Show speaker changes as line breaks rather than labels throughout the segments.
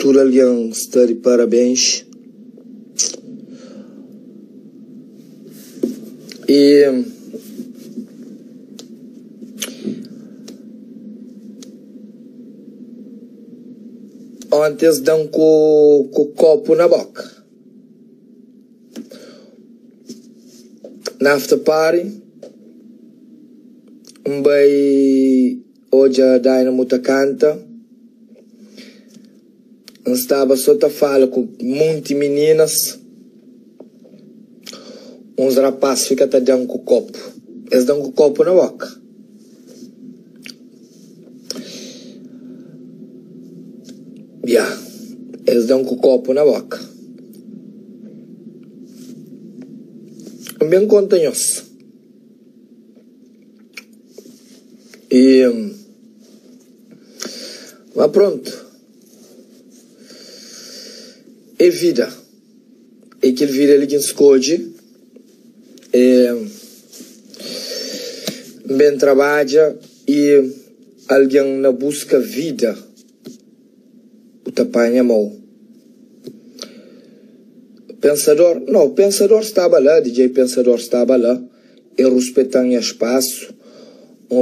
tudo alguém está de parabéns. E antes dão com o copo na boca. Na after party, hoje a Dynamo tá canta. Estava só a falar com muitas meninas. Uns rapazes ficam dando com o copo. Eles dão com o copo na boca. Eles dão com o copo na boca. Bem contanhoso. Mas pronto. É vida. É que vida ali que escolhe. Bem trabalha e alguém na busca vida. O tapanha mal. Pensador estava lá, DJ Pensador estava lá. Ele respeita o espaço.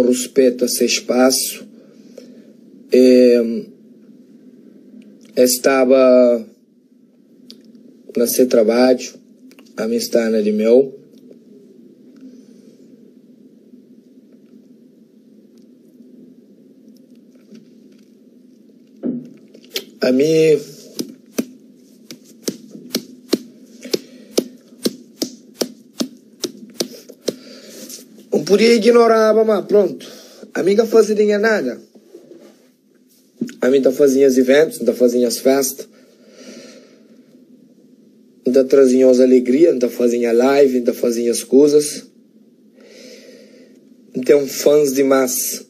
Respeita seu espaço. Estava no seu trabalho, a mim está na de meu. A mim não podia ignorar, mas pronto. A mim não fazia nada. A mim não fazia os eventos, não fazia as festas. Não trazia as alegrias, não fazia live, não fazia as coisas. Não tem fãs demais.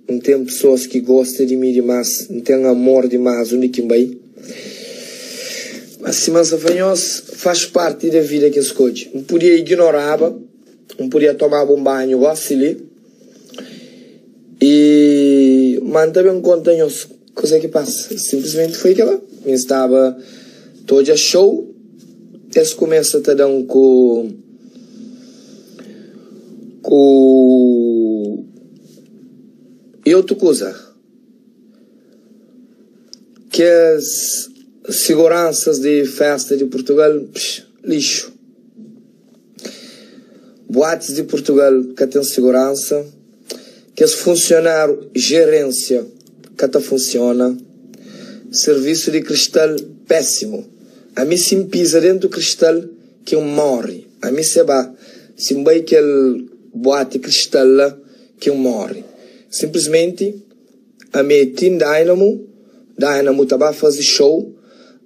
Não tem pessoas que gostam de mim demais. Não tem amor demais, o único bem. Mas se mansa fanhoso faz parte da vida que escolhe. Não podia ignorar, não podia tomar um banho, gosto ali. E manda bem contanhoso. Coisa que passa. Simplesmente foi aquela. Eu estava todo a show. Eles começam a dar e outra coisa, que as seguranças de festa de Portugal, lixo. Boates de Portugal que tem segurança, que os funcionários, gerência, que não funciona, serviço de cristal péssimo. A mim se pisa dentro do cristal que eu morre. A mim se vai, se vai aquele boate cristal lá que eu morre. Simplesmente, a mim tem Dynamo estava a fazer show,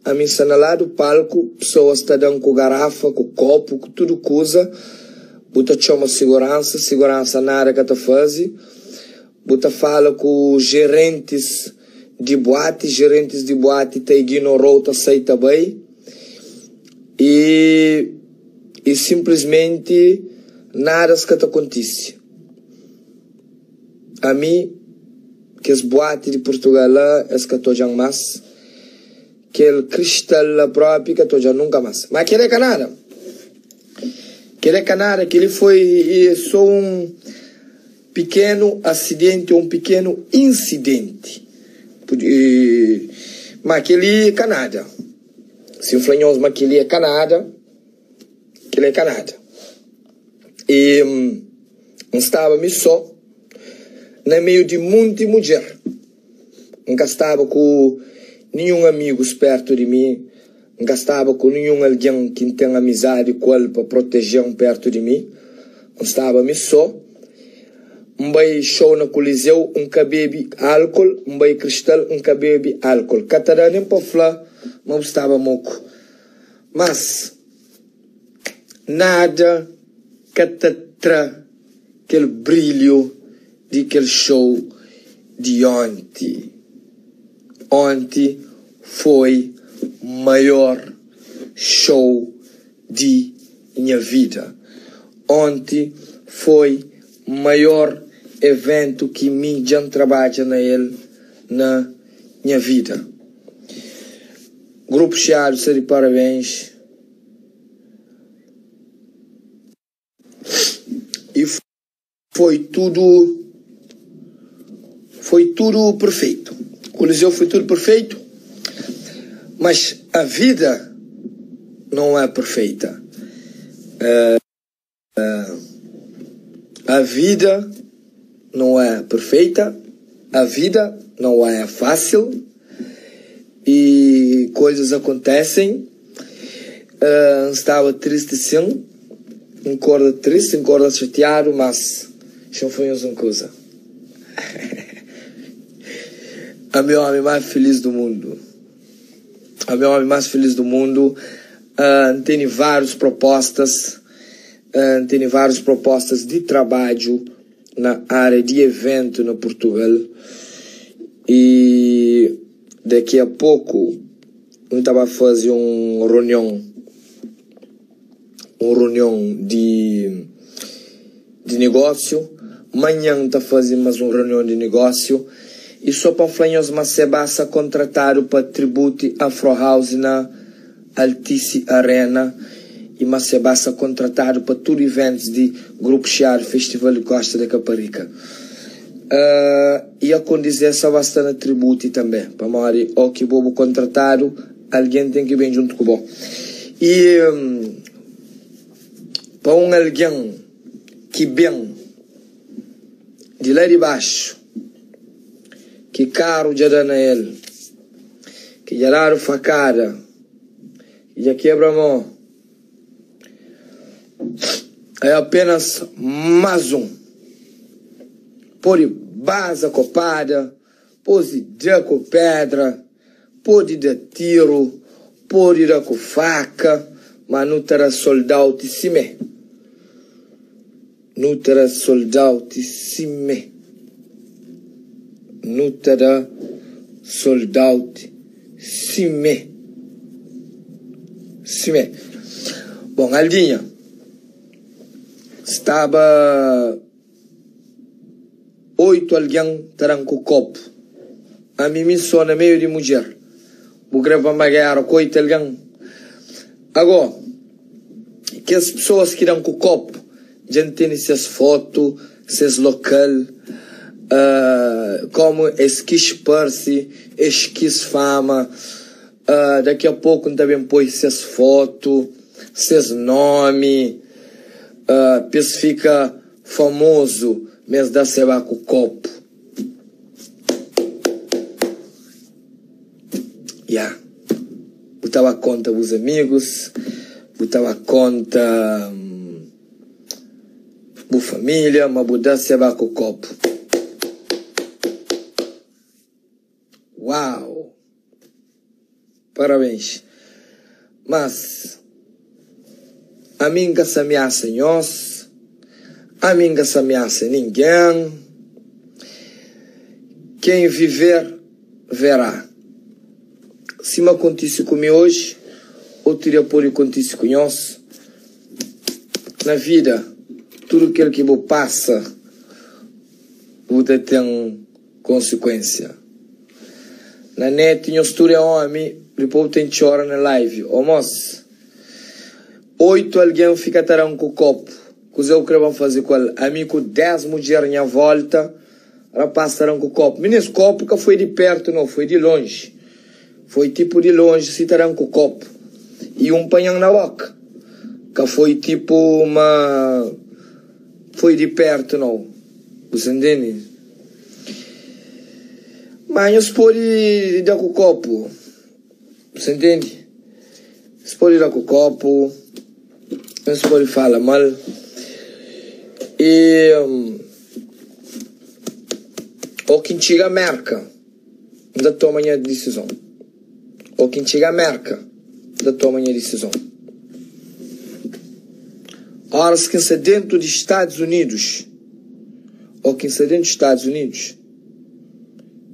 a mim está lá do palco, pessoas estão dando com garrafa, com copo, com tudo coisa, bota chama segurança nada que está fazendo, bota fala com gerentes de boate te ignorou, te aceita bem, e simplesmente nada que acontece. A mim, que as boates de Portugal lá, as que estou já mais, que o cristal lá próprio, que estou já nunca mais. Mas aquele é Canadá. Que ele foi só um pequeno acidente, um pequeno incidente. Mas aquele é Canadá. Se o Flanhoso, mas aquele é Canadá. E estava-me só no meio de muita mulher. Não estava com nenhum amigo perto de mim. Não estava com nenhum alguém que tem amizade com ele para proteger perto de mim. Não estava-me só. Vai show no Coliseu, bebe álcool. Vai cristal, bebe álcool. Catarina nem para falar, mas estava moco. Mas nada que aquele brilho de aquele show de ontem. Ontem foi o maior show de minha vida. Ontem foi o maior evento que me já trabalha na minha vida. Grupo Chiado, está de parabéns. E foi tudo perfeito. O Coliseu foi tudo perfeito, mas a vida não é perfeita. A vida não é perfeita, a vida não é fácil e coisas acontecem. Estava triste sim, encorda triste, encorda chateado, mas não foi uma coisa. A meu homem mais feliz do mundo. A meu homem mais feliz do mundo. Tem várias propostas. Tem várias propostas de trabalho na área de evento na Portugal. E daqui a pouco eu estava a fazer uma reunião de negócio. Amanhã está fazendo mais uma reunião de negócio. E só para falar mas se basta contratar para tributo Afro House na Altice Arena. E mas se basta contratar para todos os eventos de Grupo Chiado, Festival de Costa da Caparica. E a condizer só basta na tributo também. Para morrer, ou que vou contratar, alguém tem que vir junto com o E para alguém que vem de lá de baixo, que caro já dá na ele, que já dá facada, que já quebra a mão, é apenas mais um. Pode base copada, pode dar com pedra, pode dar tiro, pode dar com faca, mas não terá soldado de cima. Não terá soldado de cima. Não terá soldado de cima. Cima. Bom, Aldinha, estava 8 alguém terão com o copo. A mim me sona meio de mulher. Vou gravar uma guerra com 8 alguém. Agora, que as pessoas que dão com o copo, já tem essas fotos, esses local, como esquis Percy, esquis fama, daqui a pouco também põe essas fotos, esses nomes, pensa fica famoso, mas dá se com o copo. Botava conta os amigos, botava conta a família, mas botava se com o copo. Uau! Parabéns. Mas a mim que se ameaça nós, a mim que se ameaça ninguém. Quem viver, verá. Se me acontece comigo hoje, ou teria por acontecer com nós. Na vida, tudo aquilo que você passa, você tem consequência. Na net, tinha história homem, depois tem chora na live. Ô moço, 8 alguém fica tarão com o copo. Que eu quero fazer com ele. Amigo, 10 mulheres na volta, rapaz tarão com o copo. Mas esse copo que foi de perto, não, foi de longe. Foi tipo de longe, se tarão com o copo. E um panhão na boca. Que foi tipo uma... Foi de perto, não. Você entende? Mas não se pode dar com o copo. Você entende? Se pode dar com o copo. Não se pode falar mal. E... ou quem chega a merca. Da toma a decisão. Ou quem chega a merca. Da toma a decisão. Ora, se quem está dentro dos Estados Unidos. Ou quem está dentro dos Estados Unidos.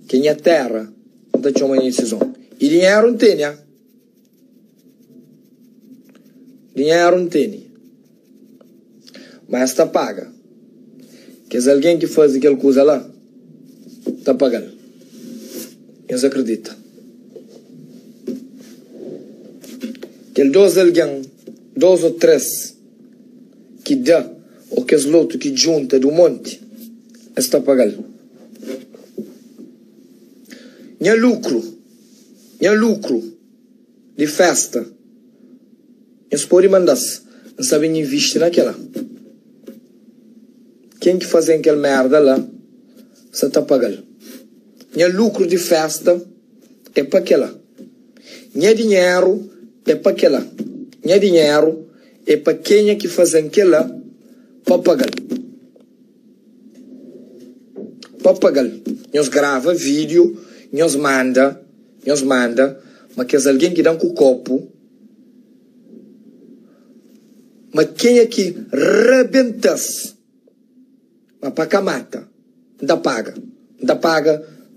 Quem é terra, não toma decisão. E dinheiro não tem, né? Dinheiro não tem. Mas está paga. Quer dizer, alguém que faz aquela coisa lá, está pagando. Eles acreditam. que dois alguém, dois ou três, que dá, ou que é outro que junta do monte, está pagando. Não lucro de festa. Eles podem mandar-se, não sabem investir naquela. Quem que faz aquela merda lá, você está pagando. Não lucro de festa é para aquela. Não dinheiro é para aquela. Não dinheiro é para quem é que faz aquela para pagar. Para pagar. Nós grava vídeo, nós manda, mas que é alguém que dá com o copo. Mas quem é que rebenta-se? Mas para cá mata. Não paga.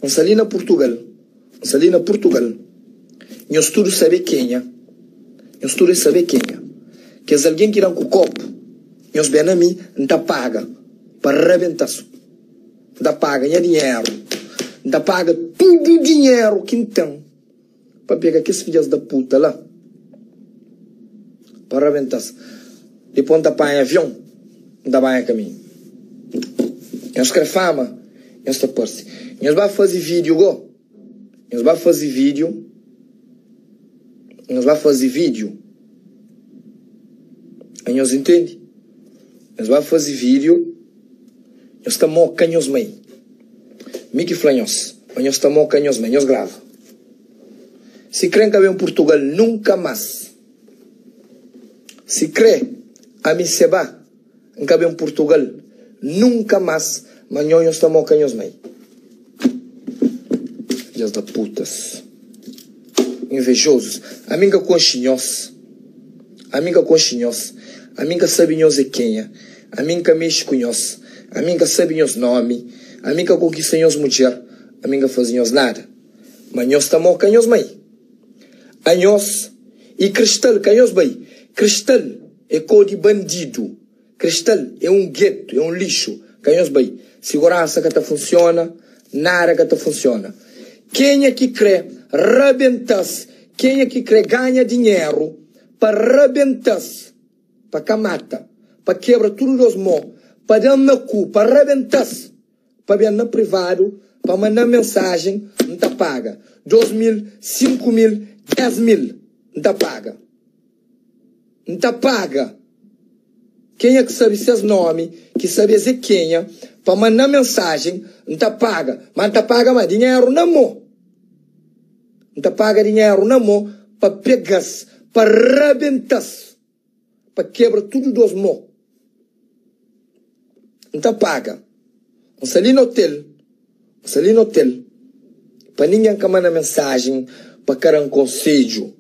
Não se ali na Portugal. Nós tudo sabe quem é. Que é alguém que dá com o copo. Nós bem a mim, não paga. Para rebentar-se. Não paga, não é dinheiro. Não paga tudo o dinheiro que tem. Para pegar aqueles filhos da puta lá. Para rebentar-se. Depois não paga em avião. Não paga em caminho. Nós queremos fama. Nós vamos fazer vídeo, go. Nós vamos fazer vídeo. Aí nós entende? Nós vamos fazer vídeo. Nós estamos canhos mãe. Miki flanhos. Nós estamos canhos mãe. Nós grava. Se crê que vem em Portugal nunca mais. Se crê a mim se vai que vem em Portugal nunca mais. Mas nós estamos canhos mãe. Filhas da putas. Invejosos. Amiga conchinhos. Amiga sabe nós é quem é. Amiga mexe com nós. Amiga sabe nós nome. Amiga conquista nós mulher. Amiga faz nós nada. Mas nós estamos canhos mãe. A nós. E cristal, canhos bem. Cristal é cor de bandido. Cristal é um gueto, é um lixo. Canhos bem. Segurança que funciona. Nada que funciona. Quem é que crê rebentar-se? Quem é que crê ganha dinheiro para rebentar-se? Para cá mata. Para quebra tudo os mãos. Para dar no cu. Para rebentar-se. Para ver no privado. Para mandar mensagem. Não está paga. 2.000, 5.000, 10.000. Não está paga. Não está paga. Quem é que sabe seus nomes? Que sabe dizer quem é? Para mandar mensagem. Não está paga. Mas não está paga mais dinheiro na mão. Não está paga dinheiro na mão. Para pegar-se. Para rebentar-se. Para quebrar tudo dos mãos. Não está paga. Não se ali no hotel. Para ninguém que manda mensagem. Para cara um conselho.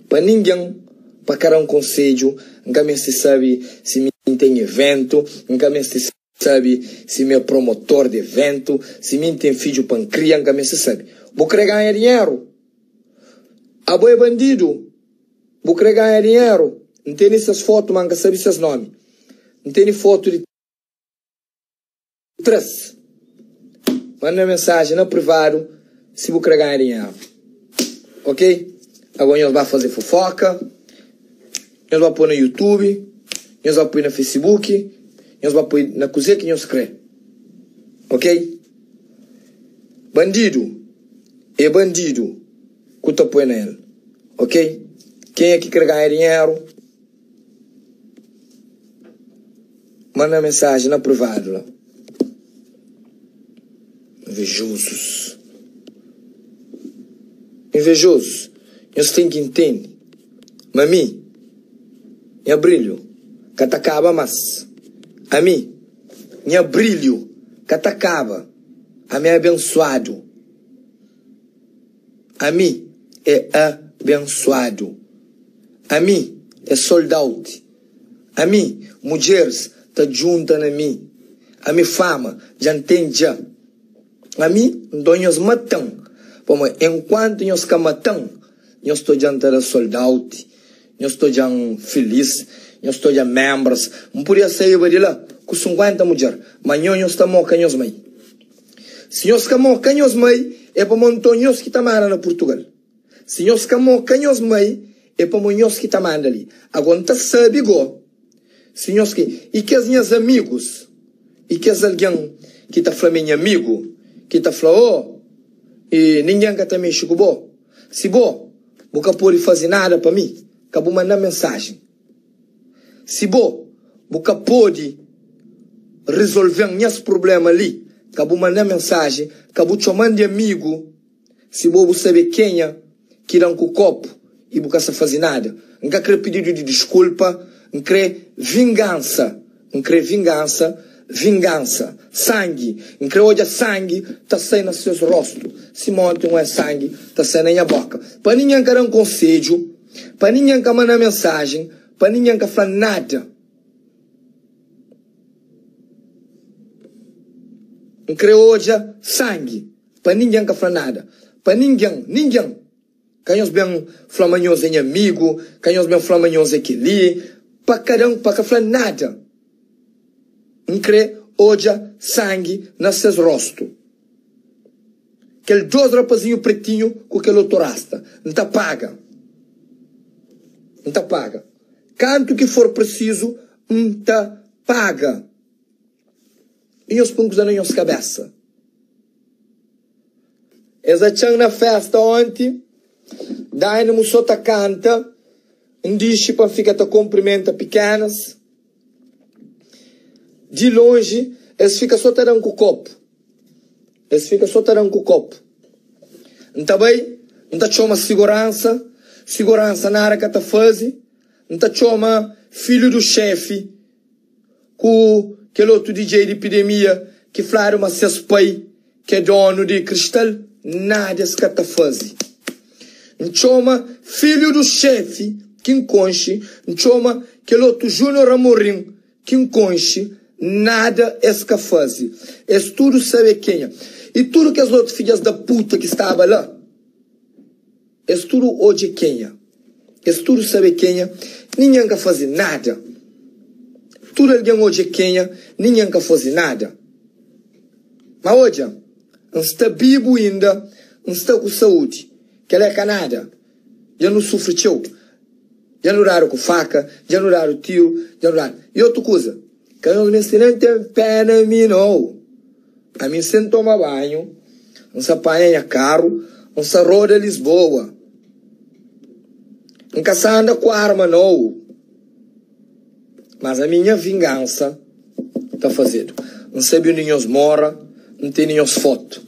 Para ninguém. Para cara um conselho. Nunca se sabe se me tem evento. Nunca se sabe se me é promotor de evento. Se me tem filho para criar. Nunca se sabe. Vou querer ganhar dinheiro. A boa é bandido. Vou querer ganhar dinheiro. Não tem essas fotos, mas não sabe esses nomes. Não tem foto de 3. Manda mensagem no privado se vou querer ganhar dinheiro. Ok? Agora nós vamos fazer fofoca. Nós vamos pôr no YouTube. Nós vamos pôr no Facebook. Nós vamos pôr na cozinha que nós queremos. Ok? Bandido. É bandido. Que tu põe nele. Ok? Quem é que quer ganhar dinheiro? Manda mensagem no privado lá. Invejosos. Nós temos que entender. Mami, minha brilho, que te acaba mais. A mim, minha brilho, que te acaba. A mim é abençoado. A mim é abençoado. A mim é soldado. A mim, mulheres, está juntas a mim. A mim fama, já tem já. A mim, nós matamos. Enquanto nós que matamos, nós estou diante de soldado. Nós estou já feliz. Nós estou já membros. Não podia sair de lá com 50 mulheres. Mas nós estamos canhos mãe. Se nós estamos canhos mãe, é para montar nós que estamos na Portugal. Se nós camamos canhos mãe, é para nós que tá manda ali. Agora tá sabe go. Se nós que e que as minhas amigos, e que as alguém que tá falando amigo, que tá falando e ninguém que também chico bo. Se bo, nunca pode fazer nada para mim, acabou mandar mensagem. Se bo, nunca pode resolver meus problemas ali, acabou mandar mensagem, acabou chamando de amigo. Se bo sabe quem é que dá com o copo e nunca se fazer nada, nunca quer pedido de desculpa, não quer vingança, vingança, sangue, não quer hoje sangue, tá saindo nos seus rostos, se ontem não é sangue, tá saindo na minha boca. Para ninguém querer um conselho, para ninguém querer mandar mensagem, para ninguém querer falar nada. Não quer hoje sangue, para ninguém querer falar nada, para ninguém. Canhos bem flamanhos em amigo, canhos bem flamanhos aqui ali, para cada um, para falar nada. Não quer hoje sangue nos seus rostos. Aquele 2 rapazinhos pretinho com aquele outro rasta. Não tá paga. Não tá paga. Canto que for preciso, não tá paga. E os punkos da nossa cabeça. Essa chang na festa ontem, daí no sota canta, um diz para ficar te cumprimenta pequenas. De longe, eles ficam só terão com o copo. Então bem, não tá chama segurança na área que tá fazendo, não tá chama filho do chefe, com aquele outro DJ de epidemia, que falaram mas seus pai, que é dono de cristal, nada se tá fazendo. Não chama filho do chefe, que enconche, não chama aquele outro Júnior Amorim, que enconche, nada é faz. É tudo sabe quem é. E tudo que as outras filhas da puta que estavam lá, é tudo hoje quem é. É tudo sabe quem é. Ninguém quer fazer nada. Tudo alguém hoje quem é. Ninguém quer fazer nada. Mas hoje, não está vivo ainda, não está com saúde. Que ela é canada. Já não sofre teu. Já não raro com faca, já não raro tio, já não raro. E outra coisa. Que eu não tem pena em mim, não. A mim sem tomar banho, não se apanha carro, não se roda Lisboa. Nunca se anda com arma, não. Mas a minha vingança está fazendo. Não sabe onde nós mora, não tem nenhum foto.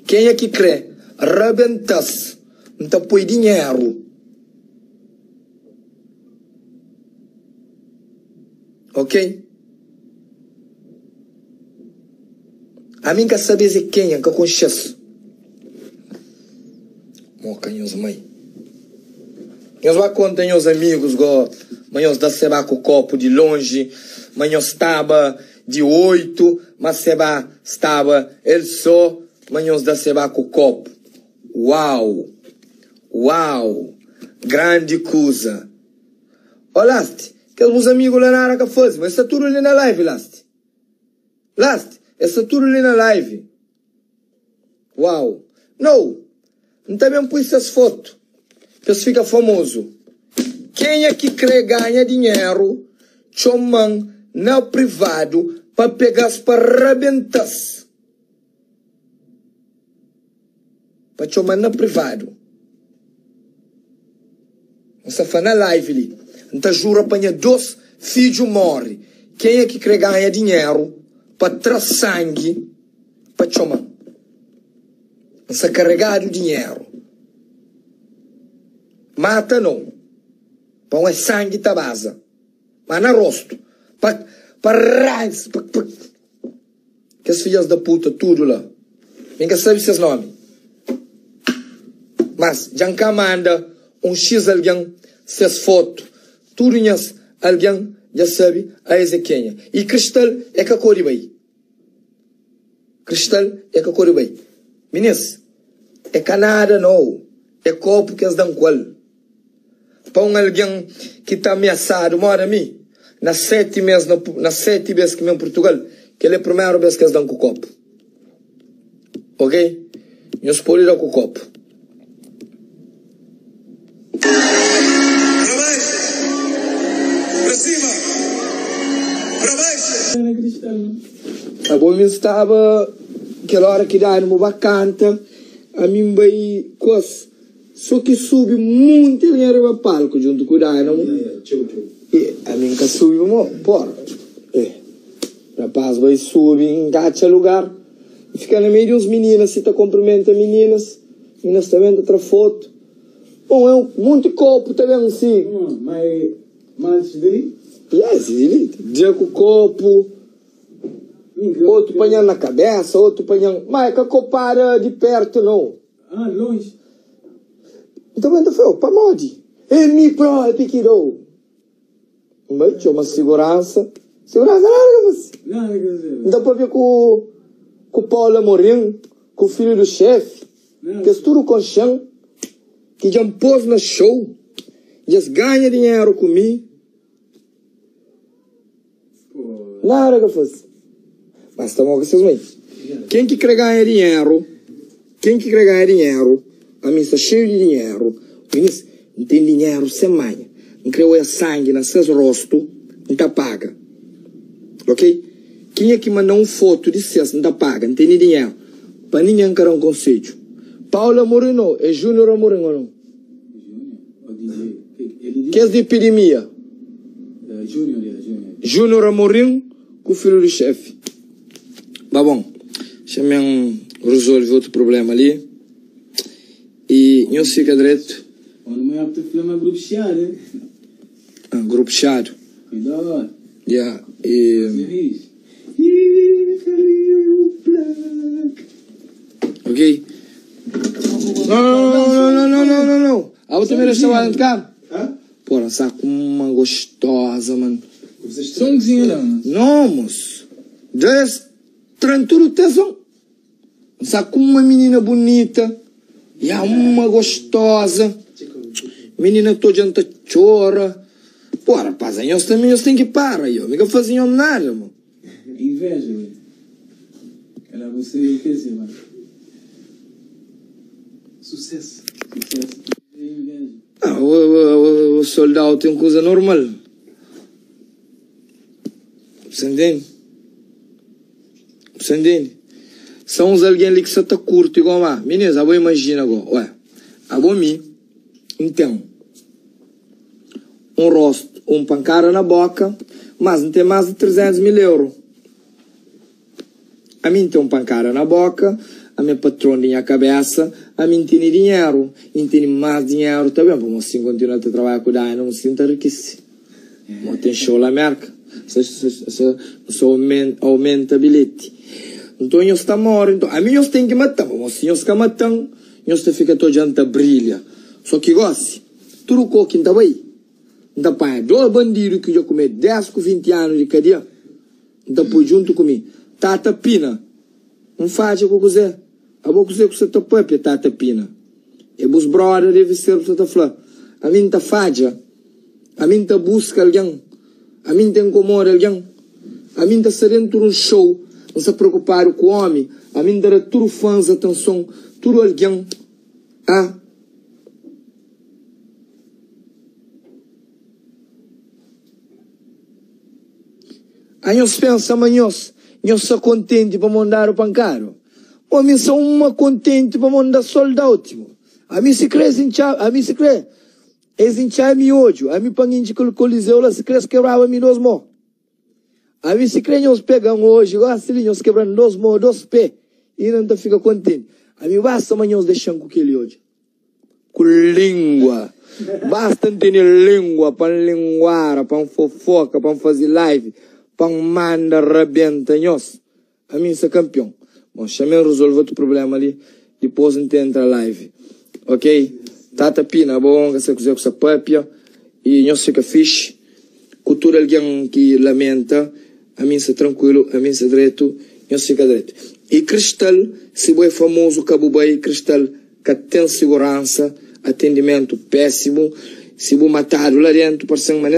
Quem é que crê? Arrebentas, não está põe dinheiro. Ok? A mim quer saber se quem é que eu conheço. Moca, meus mãe. Meus vai contar meus amigos, manhãs da seba com o copo de longe, manhãs estava de 8, mas seba estava ele só, manhãs da seba com o copo. Uau! Uau! Grande coisa. Olaste. Que os amigos lá na área que fazem, mas está tudo ali na live, Last, está tudo ali na live. Uau. Não também pus essas fotos, que isso fica famoso. Quem é que crê ganha dinheiro, chamam no privado, para pegar para arrebentar? Para chamar no privado. Você faz na live ali. Então jura apanha 2 filhos morre. Quem é que quer ganhar dinheiro para trazer sangue para chamar? Você carregar o dinheiro. Mata não. Põe sangue da base. Mas na rosto. Para raiz. Que as filhas da puta, tudo lá. Ninguém sabe seus nomes. Mas já manda um X alguém seus fotos. Tudo alguém já sabe a esse quem é. E cristal é que a cor bem. Cristal é que a cor bem. Meninas, é canada não. É copo que eles dão qual. Para alguém que está ameaçado, mora a mim. Nas 7 meses que vem em Portugal, que ele é a primeira vez que eles dão com o copo. Ok? Nós podemos dar com o copo. eu estava, aquela hora que dá numa bacanta, a mim vai coisa. Só que subi muito dinheiro para palco junto com o Dynamo. E a mim que subi, porra. Rapaz, vai subir, engacha lugar. E fica no meio de uns meninas, se tá cumprimenta meninas. Meninas também outra foto. Bom, é muito copo também assim.
Mas daí?
Yes, elite. Dia com o copo. Outro panhando na cabeça, outro panhando. Mas que a copara de perto não.
Ah, longe.
Então ainda foi, para modi. É mi pro, é piquirou. Mas tinha uma segurança. Segurança,
Não, quer dizer.
então para ver com o Paulo Amorim, com o filho do chefe, que é tudo com chão, que já pôs no show, já ganha dinheiro comigo. Nada que eu faço. Mas estamos com vocês bem. Quem que quer ganhar dinheiro, a mim está cheio de dinheiro, não tem dinheiro sem manha, não creu sangue nas seus rostos, não tá paga. Ok? Quem é que mandou uma foto de vocês, não tá paga, não tem dinheiro, para ninguém querer um conselho. Paulo Amorim não, é Júnior Amorim ou não? Que é de epidemia? Júnior Amorim com o filho do chefe. Tá bom, chamem resolve outro problema ali. E eu fico direito.
Não é apto a grupo chiado, né?
Grupo chiado.
Cuidado.
Yeah. Ok? Não. A outra vez eu estava no carro. Porra, saco uma gostosa, mano.
Songzinho não.
Não, moço. Dez tranquilo tesão. Saco uma menina bonita. E há uma gostosa. Menina toda janta chora. Pô, rapaz, aí nós também temos que parar, eu. Nunca faziam nada, mano.
Inveja, velho. Ela você o que dizer, mano? Sucesso. Inveja.
O soldado tem uma coisa normal. Você entende? São uns alguém ali que só tá curto, igual lá. Meninas, eu vou imaginar agora. Ué, eu vou me. Então, um rosto, um pancara na boca, mas não tem mais de 300 mil euros. A mim tem um pancara na boca, a minha patrona tem a cabeça, a mim tem dinheiro, e tem mais dinheiro também. Vamos assim continuar a trabalhar com o Dai, não me sinto enriquecido. Mas tem show lá, merca. Só aumenta bilhete. Então, nós estamos morrendo. Então, a mim, nós temos que matar. Mas se nós ficamos matando, nós fica todo janta brilha. Só que gosta. Tudo o que está aí. Então, pai, dois bandidos que já comer 10 com 20 anos de cadeia. Então, por junto comigo. Tata Pina. Não faz o que você. A boca você que você está pôr, Tata Pina. E os brothers devem ser o que você está falando. A mim está faja. A mim está busca alguém. A mim está incomoda alguém. A mim está serendo um show. Não se preocupar com o homem. A mim dará tudo fãs atenção. Tudo alguém. Aí nós pensamos, nós só contente para mandar o pancaro. Ou nós só uma contente para mandar soldado. A mim se crê, é miojo. A mim panguinho com o coliseu lá se crê, quebrava nós mó. A mim se crê, nós pegamos hoje, assim, nós quebrando dois pés. E não fica contente. A mim basta amanhã nós deixamos com aquele hoje. Com língua. Basta ter língua para linguar, para fofoca, para fazer live. Para mandar rabenta nós. A mim é campeão. Bom, chamei resolver outro problema ali. Depois entra a live. Ok? Tata Pina, bom, que você quiser com essa papia. E nós fica fixe. Cultura alguém que lamenta. A mim é tranquilo, a mim é direito. Nós fica direito. E Cristal, se é famoso, Cabo Bay, Cristal, que tem segurança, atendimento péssimo. Se vou matar lá dentro, por ser uma